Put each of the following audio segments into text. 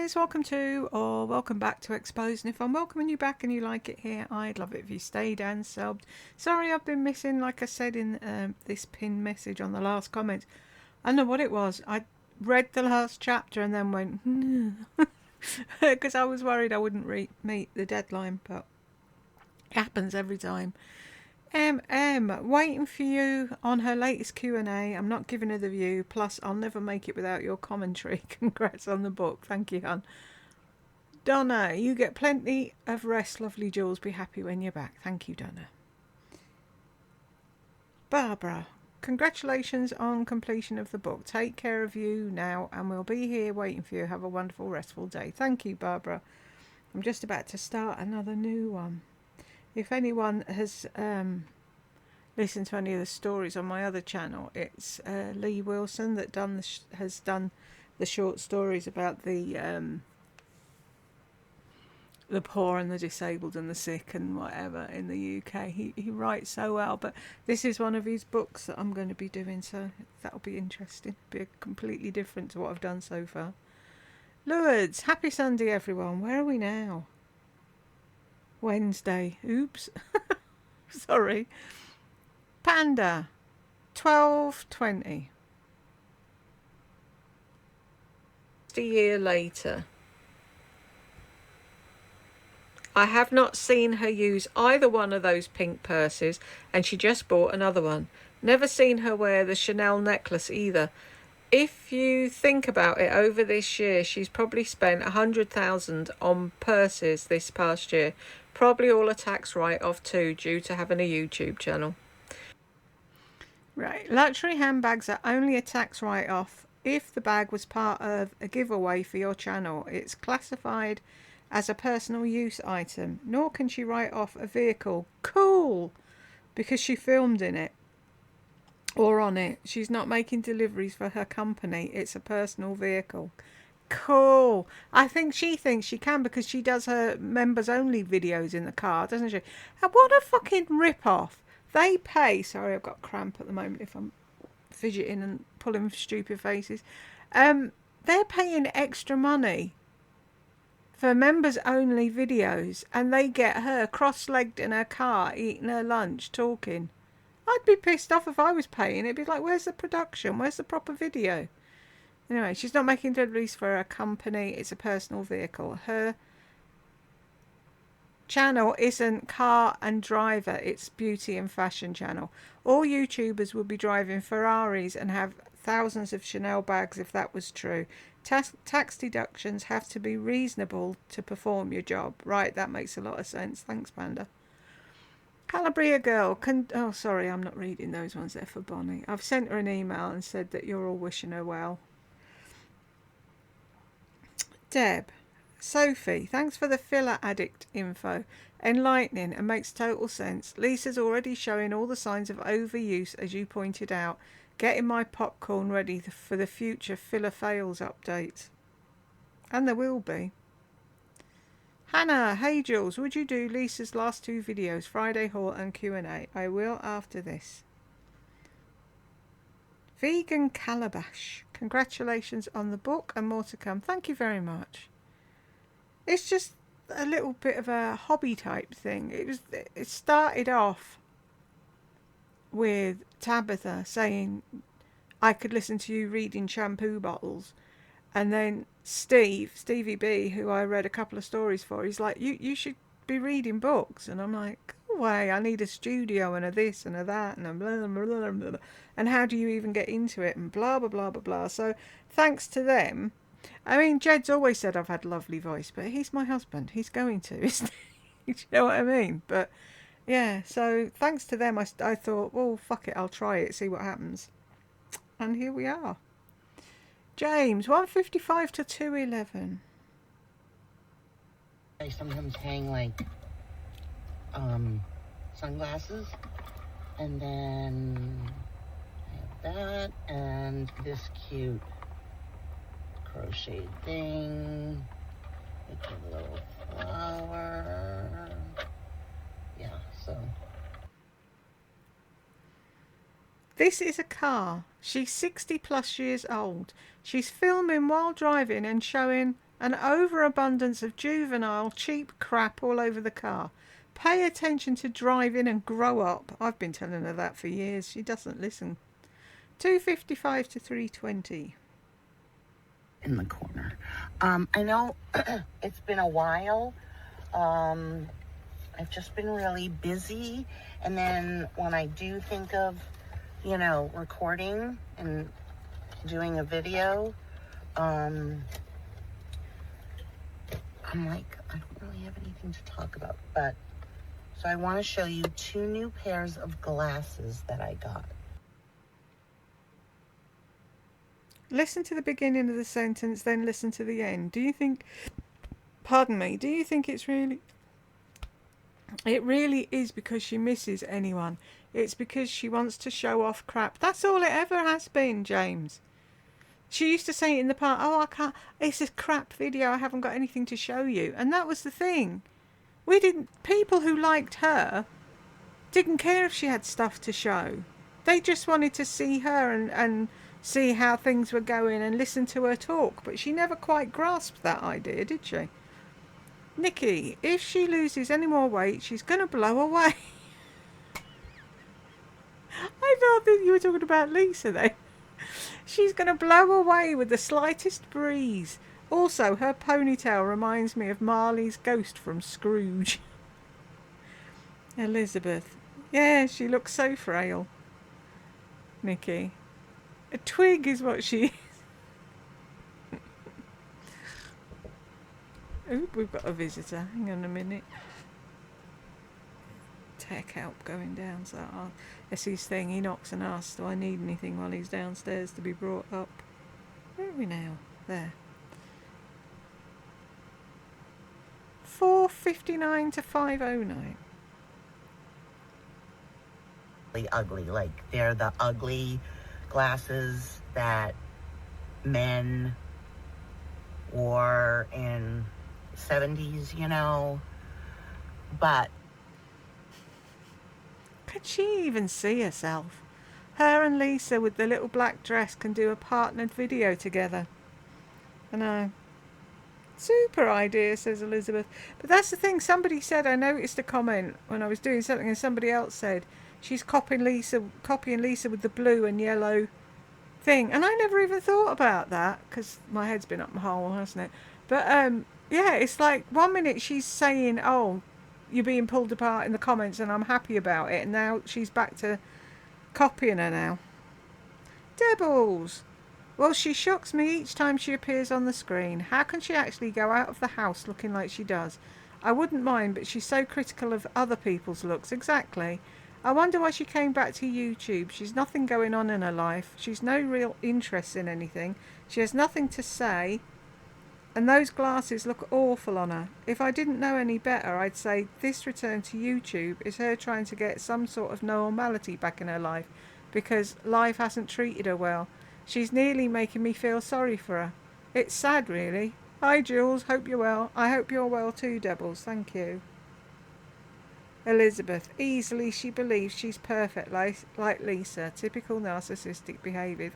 guys, welcome to or welcome back to Exposed. And if I'm welcoming you back and you like it here, I'd love it if you stayed and subbed. Sorry I've been missing, like I said in this pinned message on the last comment. I don't know what it was. I read the last chapter and then went because I was worried I wouldn't meet the deadline, but it happens every time. Waiting for you on her latest Q&A. I'm not giving her the view. Plus, I'll never make it without your commentary. Congrats on the book. Thank you, hon. Donna, you get plenty of rest, lovely Jules. Be happy when you're back. Thank you, Donna. Barbara, congratulations on completion of the book. Take care of you now, and we'll be here waiting for you. Have a wonderful, restful day. Thank you, Barbara. I'm just about to start another new one. If anyone has listened to any of the stories on my other channel, it's Lee Wilson that has done the short stories about the poor and the disabled and the sick and whatever in the UK. He writes so well, but this is one of his books that I'm going to be doing, so that'll be interesting. Be completely different to what I've done so far. Lourdes, happy Sunday everyone. Where are we now? Wednesday. Oops. Sorry. Panda. 12:20. A year later. I have not seen her use either one of those pink purses, and she just bought another one. Never seen her wear the Chanel necklace either. If you think about it, over this year, she's probably spent 100,000 on purses this past year. Probably all a tax write-off too, due to having a YouTube channel. Right, luxury handbags are only a tax write-off if the bag was part of a giveaway for your channel. It's classified as a personal use item, nor can she write off a vehicle. Cool! Because she filmed in it. Or on it. She's not making deliveries for her company. It's a personal vehicle. Cool. I think she thinks she can because she does her members only videos in the car, doesn't she? And what a fucking rip-off. They pay... Sorry, I've got cramp at the moment if I'm fidgeting and pulling stupid faces. They're paying extra money for members only videos, and they get her cross-legged in her car, eating her lunch, talking. I'd be pissed off if I was paying. It'd be like, where's the production? Where's the proper video? Anyway, she's not making deliveries for a company. It's a personal vehicle. Her channel isn't car and driver. It's beauty and fashion channel. All YouTubers would be driving Ferraris and have thousands of Chanel bags if that was true. Tax deductions have to be reasonable to perform your job. Right, that makes a lot of sense. Thanks, Panda. Calabria girl, oh sorry, I'm not reading those ones. They're for Bonnie. I've sent her an email and said that you're all wishing her well. Deb, Sophie, thanks for the filler addict info. Enlightening and makes total sense. Lisa's already showing all the signs of overuse, as you pointed out. Getting my popcorn ready for the future filler fails updates. And there will be. Hannah, hey Jules, would you do Lisa's last two videos, Friday haul and Q&A? I will after this. Vegan Calabash, congratulations on the book and more to come. Thank you very much. It's just a little bit of a hobby type thing. It started off with Tabitha saying I could listen to you reading shampoo bottles. And then Stevie B, who I read a couple of stories for, he's like, you should be reading books. And I'm like, go away, I need a studio and a this and a that and a blah, blah, blah, blah, blah. And how do you even get into it? And blah, blah, blah, blah, blah. So thanks to them. I mean, Jed's always said I've had a lovely voice, but he's my husband. He's going to, isn't he? Do you know what I mean? But yeah, so thanks to them, I thought, well, fuck it, I'll try it, see what happens. And here we are. James, 1:55 to 2:11. I sometimes hang like sunglasses, and then I have that and this cute crochet thing with a little flower. Yeah, so this is a car. She's 60 plus years old. She's filming while driving and showing An overabundance of juvenile, cheap crap all over the car. Pay attention to driving and grow up. I've been telling her that for years. She doesn't listen. 255 to 320. In the corner. I know it's been a while. I've just been really busy. And then when I do think of, recording and doing a video, I'm like, I don't really have anything to talk about. But so I want to show you 2 new pairs of glasses that I got. Listen to the beginning of the sentence, then listen to the end. Do you think it's really... It really is because she misses anyone. It's because she wants to show off crap. That's all it ever has been, James. She used to say in the past, oh, I can't, it's a crap video, I haven't got anything to show you. And that was the thing. People who liked her didn't care if she had stuff to show. They just wanted to see her and see how things were going and listen to her talk. But she never quite grasped that idea, did she? Nikki, if she loses any more weight, she's going to blow away. I thought that you were talking about Lisa then. She's going to blow away with the slightest breeze. Also, her ponytail reminds me of Marley's ghost from Scrooge. Elizabeth. Yeah, she looks so frail. Nikki. A twig is what she is. Oop, we've got a visitor. Hang on a minute. Tech help going down. So that's his thing. He knocks and asks, do I need anything while he's downstairs to be brought up? Where are we now? There. 4:59 to 5:09. Ugly. Like, they're the ugly glasses that men wore in 70s, but Could she even see herself? Her and Lisa with the little black dress can do a partnered video together. I know. Super idea, says Elizabeth. But that's the thing, somebody said, I noticed a comment when I was doing something and somebody else said, she's copying Lisa with the blue and yellow thing. And I never even thought about that, because my head's been up my hole, hasn't it? But, yeah, it's like 1 minute she's saying, oh, you're being pulled apart in the comments and I'm happy about it. And now she's back to copying her now. Debbles! Well, she shocks me each time she appears on the screen. How can she actually go out of the house looking like she does? I wouldn't mind, but she's so critical of other people's looks. Exactly. I wonder why she came back to YouTube. She's nothing going on in her life. She's no real interest in anything. She has nothing to say. And those glasses look awful on her. If I didn't know any better, I'd say this return to YouTube is her trying to get some sort of normality back in her life, because life hasn't treated her well. She's nearly making me feel sorry for her. It's sad, really. Hi, Jules. Hope you're well. I hope you're well too, Debbles. Thank you. Elizabeth. Easily she believes she's perfect, like Lisa. Typical narcissistic behaviour.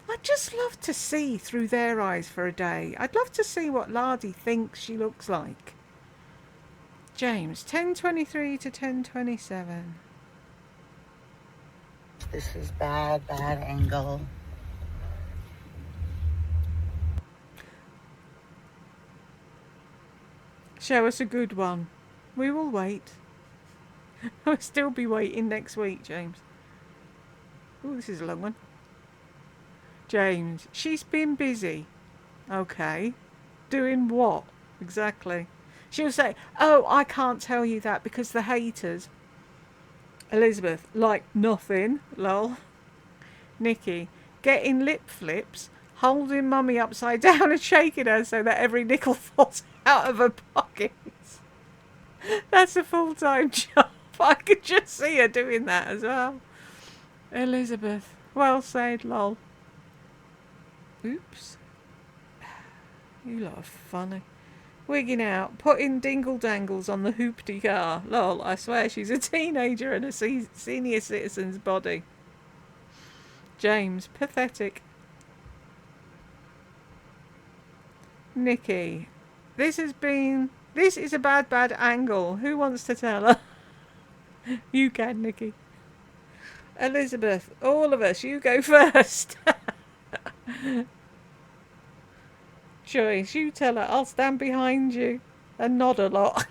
I'd just love to see through their eyes for a day. I'd love to see what Lardy thinks she looks like. James. 10:23 to 10:27. this is bad angle. Show us a good one. We will wait. I'll still be waiting next week, James. Oh, this is a long one. James, she's been busy. Okay. Doing what? Exactly. She'll say, oh, I can't tell you that because the haters. Elizabeth, like nothing, lol. Nikki, getting lip flips, holding mummy upside down and shaking her so that every nickel falls out of her pockets. That's a full-time job. I could just see her doing that as well. Elizabeth, well said, lol. Oops. You lot are funny. Wigging out, putting dingle dangles on the hoopty car. Lol, I swear she's a teenager in a senior citizen's body. James, pathetic. Nikki, this is a bad angle. Who wants to tell her? You can, Nikki. Elizabeth, all of us, you go first. Joyce, you tell her. I'll stand behind you and nod a lot.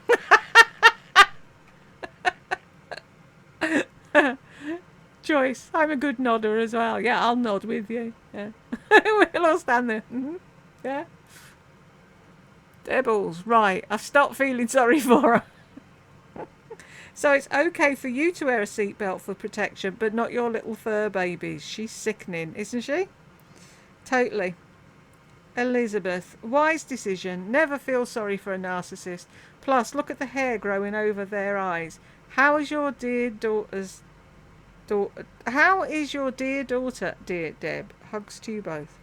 Joyce, I'm a good nodder as well. Yeah, I'll nod with you. Yeah. We'll all stand there. Mm-hmm. Yeah. Debbles, right. I've stopped feeling sorry for her. So it's okay for you to wear a seatbelt for protection, but not your little fur babies. She's sickening, isn't she? Totally. Elizabeth, wise decision. Never feel sorry for a narcissist. Plus, look at the hair growing over their eyes. How is your dear daughter's daughter? How is your dear daughter, dear Deb? Hugs to you both.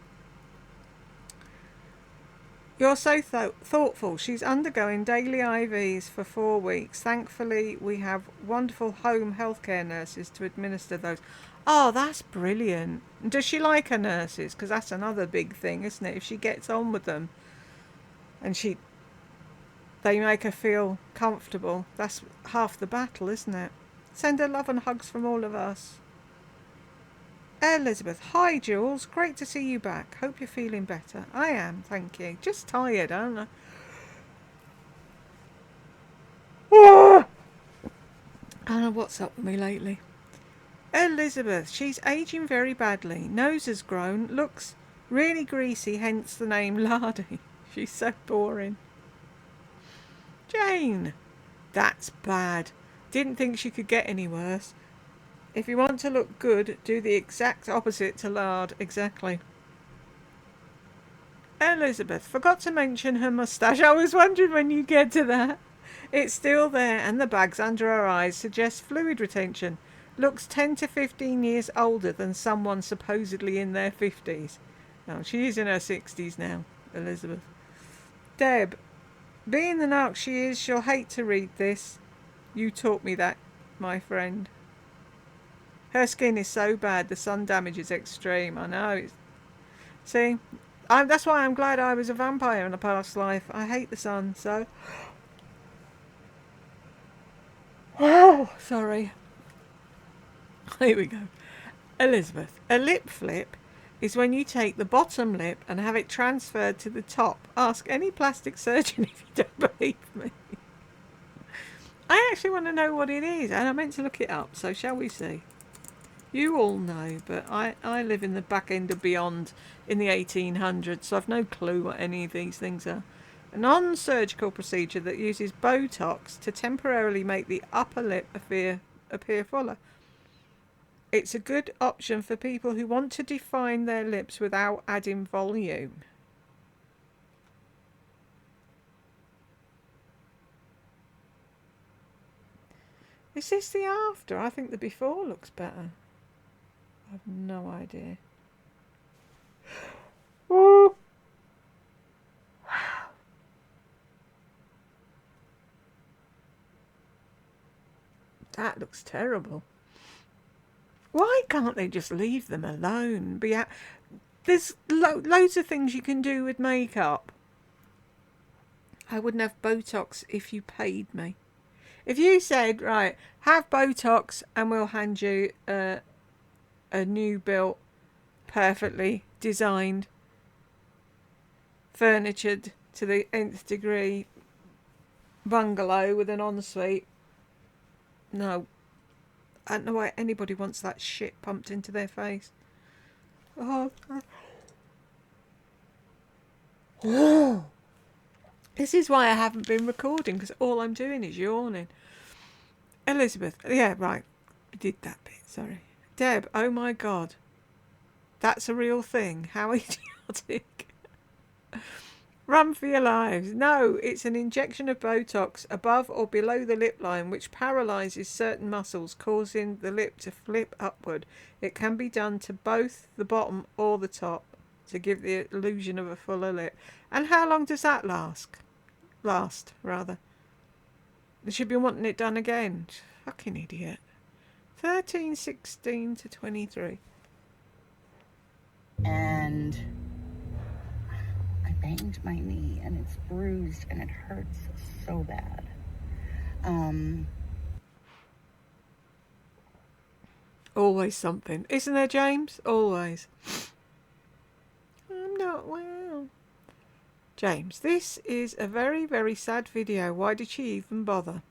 You're so thoughtful. She's undergoing daily IVs for 4 weeks. Thankfully, we have wonderful home healthcare nurses to administer those. Oh, that's brilliant. Does she like her nurses? Because that's another big thing, isn't it? If she gets on with them and they make her feel comfortable, that's half the battle, isn't it? Send her love and hugs from all of us. Elizabeth, hi Jules, great to see you back. Hope you're feeling better. I am, thank you. Just tired, aren't I? I don't know what's up with me lately. Elizabeth, she's aging very badly. Nose has grown, looks really greasy, hence the name Lardy. She's so boring. Jane, that's bad. Didn't think she could get any worse. If you want to look good, do the exact opposite to lard. Exactly. Elizabeth, forgot to mention her moustache. I was wondering when you get to that. It's still there, and the bags under her eyes suggest fluid retention. Looks 10 to 15 years older than someone supposedly in their 50s. Oh, she is in her 60s now, Elizabeth. Deb, being the narc she is, she'll hate to read this. You taught me that, my friend. Her skin is so bad, the sun damage is extreme. I know. See, that's why I'm glad I was a vampire in a past life. I hate the sun, so... Oh, sorry. Here we go. Elizabeth, a lip flip is when you take the bottom lip and have it transferred to the top. Ask any plastic surgeon if you don't believe me. I actually want to know what it is, and I meant to look it up, so shall we see? You all know, but I live in the back end of beyond in the 1800s, so I've no clue what any of these things are. A non-surgical procedure that uses Botox to temporarily make the upper lip appear fuller. It's a good option for people who want to define their lips without adding volume. Is this the after? I think the before looks better. I have no idea. Oh. That looks terrible. Why can't they just leave them alone? There's loads of things you can do with makeup. I wouldn't have Botox if you paid me. If you said, right, have Botox and we'll hand you a new built, perfectly designed, furnitured to the nth degree bungalow with an ensuite. No. I don't know why anybody wants that shit pumped into their face. Oh. This is why I haven't been recording, because all I'm doing is yawning. Elizabeth, yeah, right. I did that bit, sorry. Deb, oh my God. That's a real thing. How idiotic. Run for your lives. No, it's an injection of Botox above or below the lip line, which paralyzes certain muscles, causing the lip to flip upward. It can be done to both the bottom or the top to give the illusion of a fuller lip. And how long does that last? They should be wanting it done again. Fucking idiot. 13, 16 to 23. And I banged my knee and it's bruised and it hurts so bad. Always something. Isn't there, James? Always. I'm not well. James, this is a very, very sad video. Why did she even bother?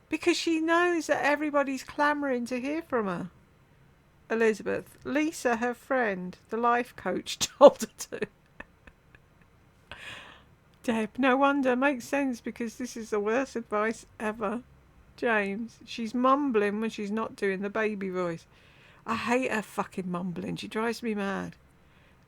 Because she knows that everybody's clamouring to hear from her. Elizabeth, Lisa, her friend, the life coach, told her to. Deb, no wonder. Makes sense because this is the worst advice ever. James, she's mumbling when she's not doing the baby voice. I hate her fucking mumbling. She drives me mad.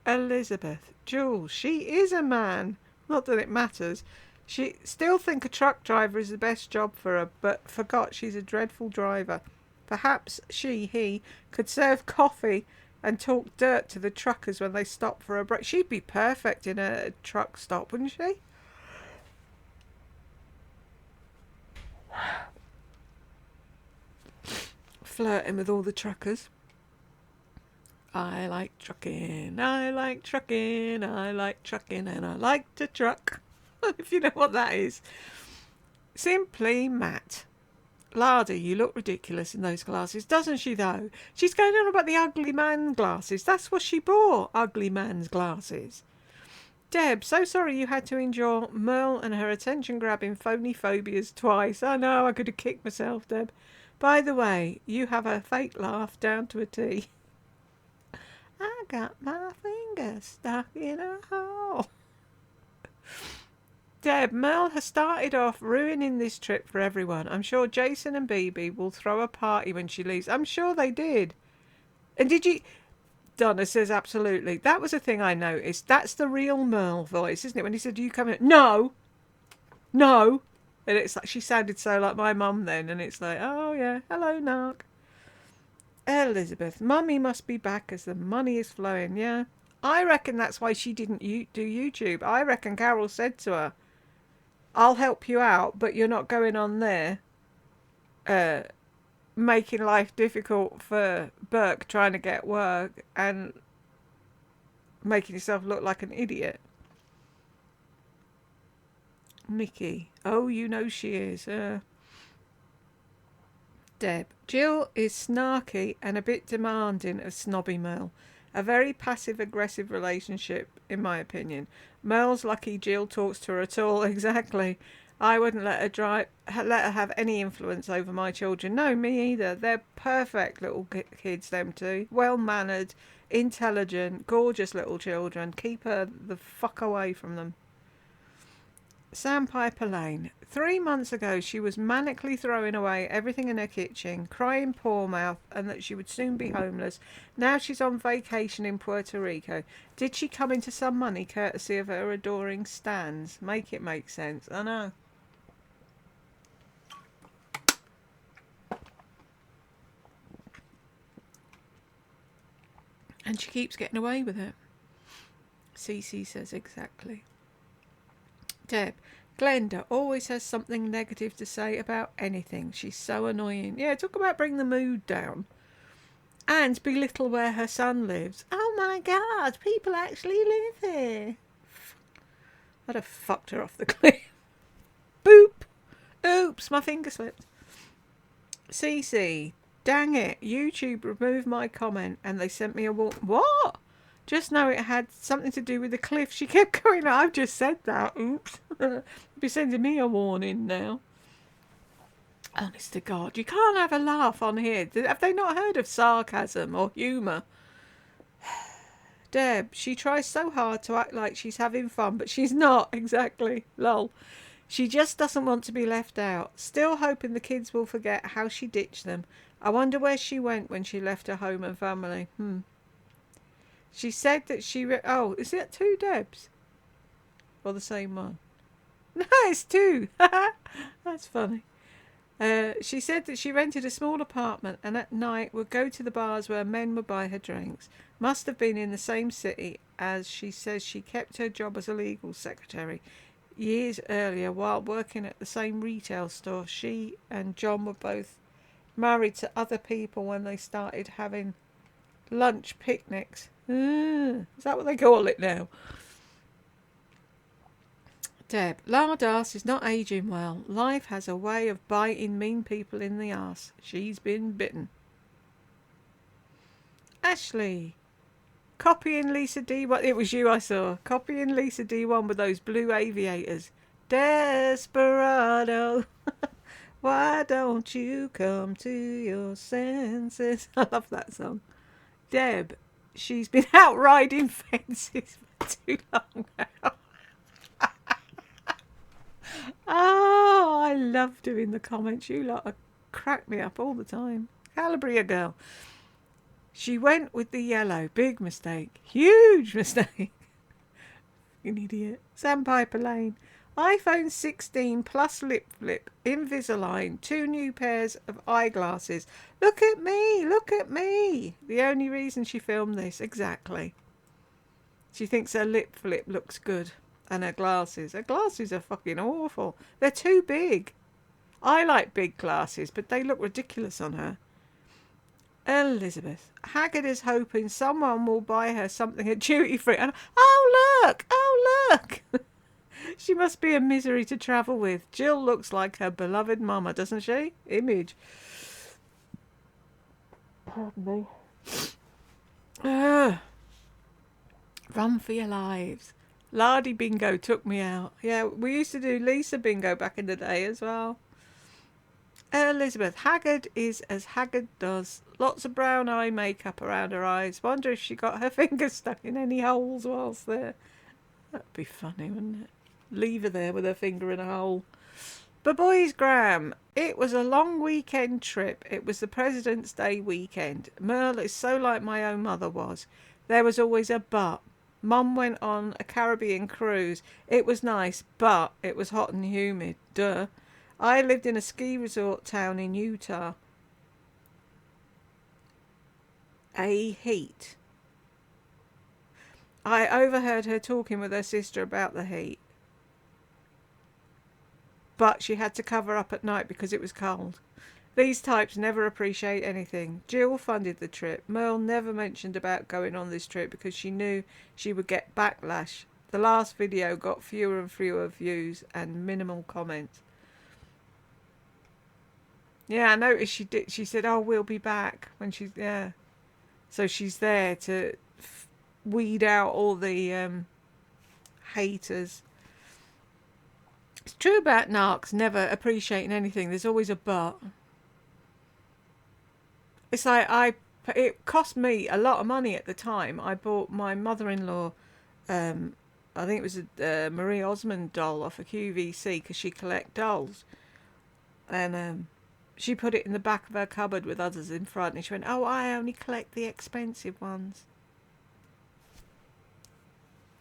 Elizabeth, Jules, she is a man. Not that it matters. She still think a truck driver is the best job for her, but forgot she's a dreadful driver. Perhaps he could serve coffee and talk dirt to the truckers when they stop for a break. She'd be perfect in a truck stop, wouldn't she? Flirting with all the truckers. I like trucking, I like trucking, I like trucking, and I like to truck. If you know what that is. Simply Matt. Lardy, you look ridiculous in those glasses, doesn't she though? She's going on about the ugly man glasses. That's what she bought, ugly man's glasses. Deb, so sorry you had to endure Merle and her attention-grabbing phony phobias twice. I know, I could have kicked myself, Deb. By the way, you have a fake laugh down to a T. I got my finger stuck in a hole. Deb, Mel has started off ruining this trip for everyone. I'm sure Jason and Bibi will throw a party when she leaves. I'm sure they did. And did you... Donna says absolutely. That was a thing I noticed. That's the real Merle voice, isn't it? When he said, "Do you come in?" No! No! And it's like, she sounded so like my mum then. And it's like, oh yeah, hello, Narc. Elizabeth, Mummy must be back as the money is flowing, yeah? I reckon that's why she didn't do YouTube. I reckon Carol said to her, I'll help you out, but you're not going on there making life difficult for Burke trying to get work and making yourself look like an idiot. Mickey, oh, you know she is. Deb, Jill is snarky and a bit demanding of snobby Merle. A very passive-aggressive relationship, in my opinion. Merle's lucky Jill talks to her at all. Exactly. I wouldn't let her have any influence over my children. No, me either. They're perfect little kids, them two. Well-mannered, intelligent, gorgeous little children. Keep her the fuck away from them. Sandpiper Lane. 3 months ago she was manically throwing away everything in her kitchen, crying poor mouth and that she would soon be homeless. Now she's on vacation in Puerto Rico. Did she come into some money courtesy of her adoring stans? Make it make sense. I know. And she keeps getting away with it. Cece says exactly. Deb, Glenda always has something negative to say about anything. She's so annoying. Yeah, talk about bring the mood down. And belittle where her son lives. Oh my God, people actually live here. I'd have fucked her off the cliff. Boop. Oops, my finger slipped. Cece, dang it. YouTube removed my comment and they sent me a What? Just know it had something to do with the cliff. She kept going, I've just said that. Oops. You'll be sending me a warning now. Honest to God, you can't have a laugh on here. Have they not heard of sarcasm or humour? Deb, she tries so hard to act like she's having fun, but she's not, exactly. Lol. She just doesn't want to be left out. Still hoping the kids will forget how she ditched them. I wonder where she went when she left her home and family. She said that she... Oh, is it 2 Debs? Or the same one? No, it's 2. That's funny. She said that she rented a small apartment and at night would go to the bars where men would buy her drinks. Must have been in the same city as she says she kept her job as a legal secretary. Years earlier, while working at the same retail store, she and John were both married to other people when they started having lunch picnics. Is that what they call it now? Deb, Lardas is not aging well. Life has a way of biting mean people in the arse. She's been bitten. Ashley, copying Lisa D1. It was you I saw. Copying Lisa D1 with those blue aviators. Desperado. Why don't you come to your senses? I love that song. Deb, she's been out riding fences for too long now. Oh, I love doing the comments. You lot crack me up all the time. Calabria girl. She went with the yellow. Big mistake. Huge mistake. An idiot. Sandpiper Lane. iPhone 16 plus lip flip, Invisalign, 2 new pairs of eyeglasses. Look at me, look at me. The only reason she filmed this, exactly. She thinks her lip flip looks good. And her glasses. Her glasses are fucking awful. They're too big. I like big glasses, but they look ridiculous on her. Elizabeth. Haggard is hoping someone will buy her something at duty free. And oh look! Oh look! She must be a misery to travel with. Jill looks like her beloved mama, doesn't she? Image. Pardon me. Run for your lives. Lardy Bingo took me out. Yeah, we used to do Lisa Bingo back in the day as well. Elizabeth. Haggard is as Haggard does. Lots of brown eye makeup around her eyes. Wonder if she got her fingers stuck in any holes whilst there. That'd be funny, wouldn't it? Leave her there with her finger in a hole. But boys, Graham, it was a long weekend trip. It was the President's Day weekend. Merle is so like my own mother was. There was always a but. Mum went on a Caribbean cruise. It was nice, but it was hot and humid. Duh. I lived in a ski resort town in Utah. A heat. I overheard her talking with her sister about the heat. But she had to cover up at night because it was cold. These types never appreciate anything. Jill funded the trip. Merle never mentioned about going on this trip because she knew she would get backlash. The last video got fewer and fewer views and minimal comments. Yeah, I noticed she did. She said, "Oh, we'll be back when she's yeah." So she's there to weed out all the haters. It's true about narcs never appreciating anything. There's always a but. It's like it cost me a lot of money at the time. I bought my mother-in-law, I think it was a Marie Osmond doll off a QVC because she collect dolls. And she put it in the back of her cupboard with others in front. And she went, "Oh, I only collect the expensive ones."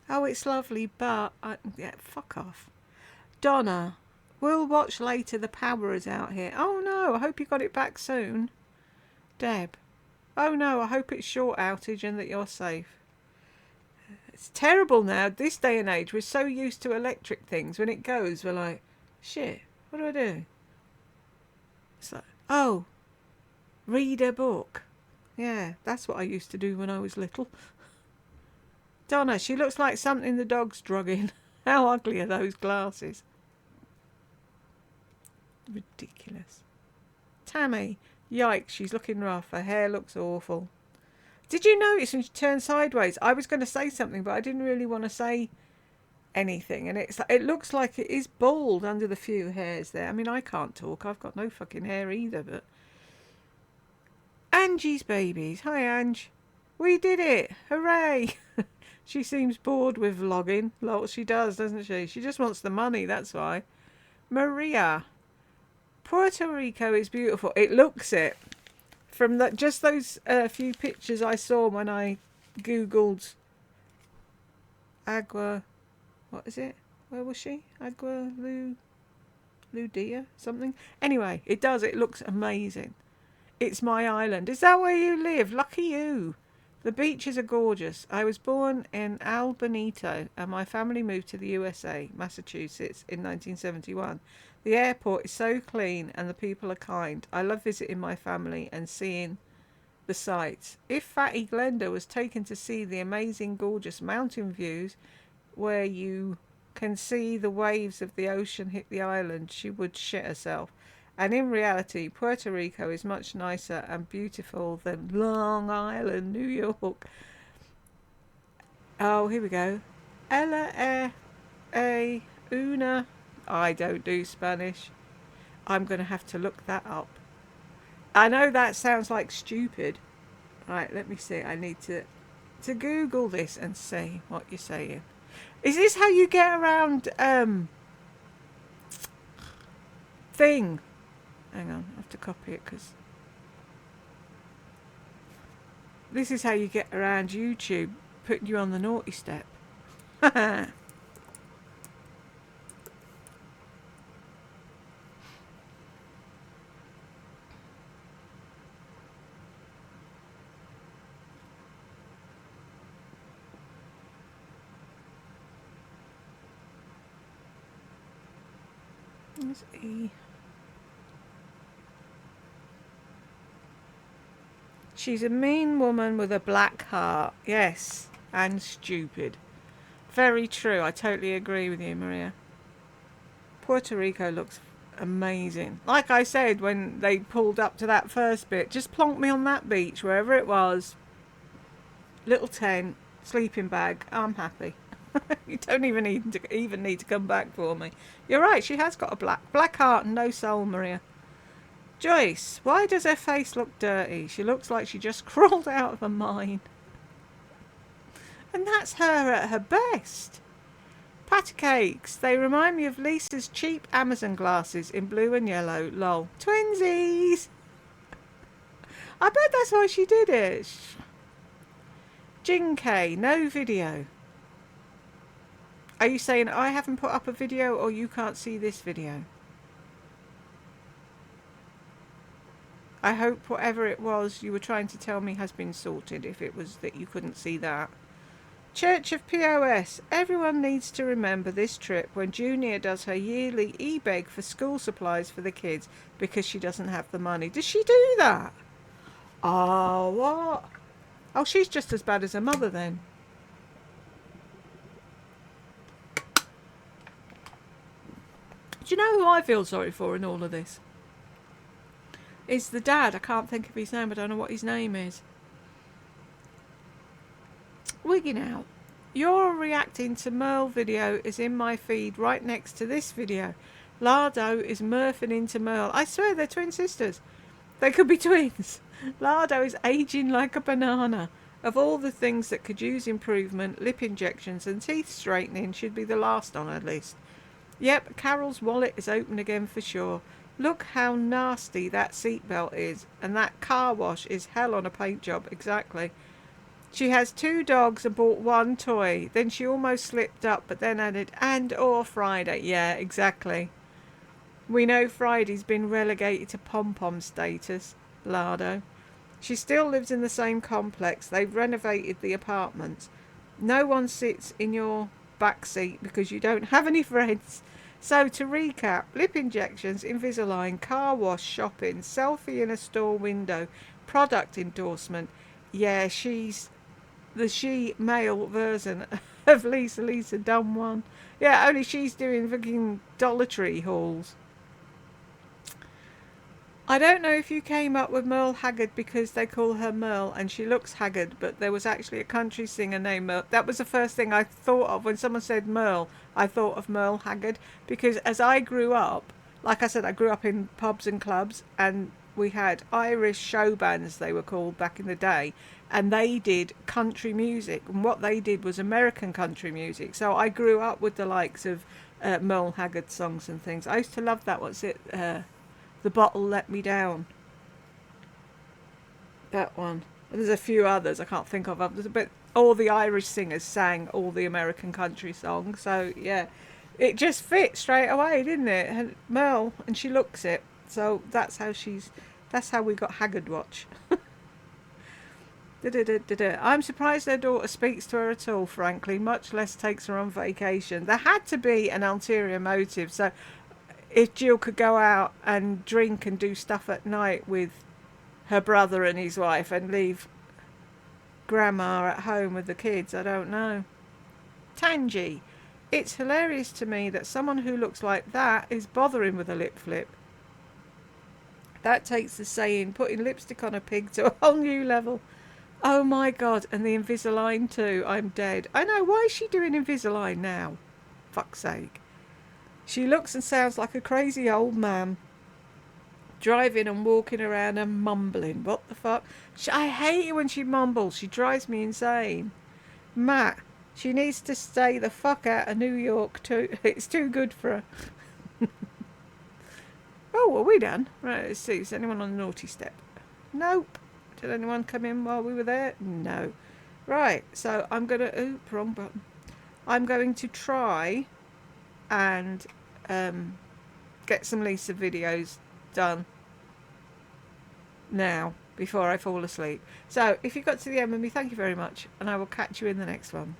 Oh, it's lovely, but... yeah, fuck off. Donna, we'll watch later. The power is out here. Oh, no, I hope you got it back soon. Deb, oh, no, I hope it's short outage and that you're safe. It's terrible now. This day and age, we're so used to electric things. When it goes, we're like, shit, what do I do? It's like, oh, read a book. Yeah, that's what I used to do when I was little. Donna, she looks like something the dog's drugging. How ugly are those glasses? Ridiculous. Tammy, yikes, she's looking rough. Her hair looks awful. Did you notice when she turned sideways? I was going to say something, but I didn't really want to say anything. And it looks like it is bald under the few hairs there. I mean, I can't talk. I've got no fucking hair either, but... Angie's babies. Hi, Ange. We did it. Hooray. She seems bored with vlogging. Well, she does, doesn't she? She just wants the money, that's why. Maria. Puerto Rico is beautiful. It looks it. From just those few pictures I saw when I Googled Agua... What is it? Where was she? Agua Ludia? Something? Anyway, it does. It looks amazing. It's my island. Is that where you live? Lucky you. The beaches are gorgeous. I was born in El Bonito and my family moved to the USA, Massachusetts, in 1971. The airport is so clean and the people are kind. I love visiting my family and seeing the sights. If Fatty Glenda was taken to see the amazing, gorgeous mountain views where you can see the waves of the ocean hit the island, she would shit herself. And in reality, Puerto Rico is much nicer and beautiful than Long Island, New York. Oh, here we go. Ella una. I don't do Spanish. I'm going to have to look that up. I know that sounds like stupid. Right, let me see. I need to Google this and see what you're saying. Is this how you get around thing? Hang on, I have to copy it because this is how you get around YouTube, putting you on the naughty step. There's E. She's a mean woman with a black heart. Yes, and stupid. Very true. I totally agree with you, Maria. Puerto Rico looks amazing. Like I said, when they pulled up to that first bit, just plonk me on that beach, wherever it was. Little tent, sleeping bag. I'm happy. You don't even need to come back for me. You're right. She has got a black heart and no soul, Maria. Joyce, why does her face look dirty? She looks like she just crawled out of a mine. And that's her at her best. Patty cakes. They remind me of Lisa's cheap Amazon glasses in blue and yellow. Lol. Twinsies. I bet that's why she did it. Jinkei, no video. Are you saying I haven't put up a video or you can't see this video? I hope whatever it was you were trying to tell me has been sorted, if it was that you couldn't see that. Church of POS. Everyone needs to remember this trip when Junior does her yearly e-beg for school supplies for the kids because she doesn't have the money. Does she do that? Oh, what? Oh, she's just as bad as her mother then. Do you know who I feel sorry for in all of this? Is the dad. I can't think of his name. I don't know what his name is. Wigging out. Your reacting to Merle video is in my feed right next to this video. Lardo is murphing into Merle. I swear they're twin sisters. They could be twins. Lardo is aging like a banana. Of all the things that could use improvement, lip injections and teeth straightening should be the last on her list. Yep, Carol's wallet is open again for sure. Look how nasty that seatbelt is. And that car wash is hell on a paint job. Exactly. She has 2 dogs and bought 1 toy. Then she almost slipped up, but then added, and or Friday. Yeah, exactly. We know Friday's been relegated to pom-pom status. Lardo. She still lives in the same complex. They've renovated the apartments. No one sits in your back seat because you don't have any friends. So to recap, lip injections, Invisalign, car wash, shopping, selfie in a store window, product endorsement. Yeah, she's the she-male version of Lisa Dumb One. Yeah, only she's doing fucking Dollar Tree hauls. I don't know if you came up with Merle Haggard because they call her Merle and she looks haggard, but there was actually a country singer named Merle. That was the first thing I thought of when someone said Merle. I thought of Merle Haggard because as I grew up, like I said, I grew up in pubs and clubs and we had Irish show bands, they were called back in the day, and they did country music, and what they did was American country music. So I grew up with the likes of Merle Haggard songs and things. I used to love that. What's it? The Bottle Let Me Down. That one. There's a few others I can't think of others, but all the Irish singers sang all the American country songs. So yeah, it just fit straight away, didn't it? And Merle, and she looks it. So that's how we got Haggard Watch. I'm surprised their daughter speaks to her at all, frankly, much less takes her on vacation. There had to be an ulterior motive. So if Jill could go out and drink and do stuff at night with her brother and his wife and leave grandma at home with the kids, I don't know. Tangy, It's hilarious to me that someone who looks like that is bothering with a lip flip. That takes the saying, putting lipstick on a pig, to a whole new level. Oh my god, and the Invisalign too. I'm dead. I know, why is she doing Invisalign now? Fuck's sake. She looks and sounds like a crazy old man. Driving and walking around and mumbling. What the fuck? I hate it when she mumbles. She drives me insane. Matt, she needs to stay the fuck out of New York too. It's too good for her. Oh, are we done? Right, let's see. Is anyone on the naughty step? Nope. Did anyone come in while we were there? No. Right, so I'm going to... Oop, wrong button. I'm going to try and get some Lisa videos done now before I fall asleep. So if you got to the end with me, thank you very much, and I will catch you in the next one.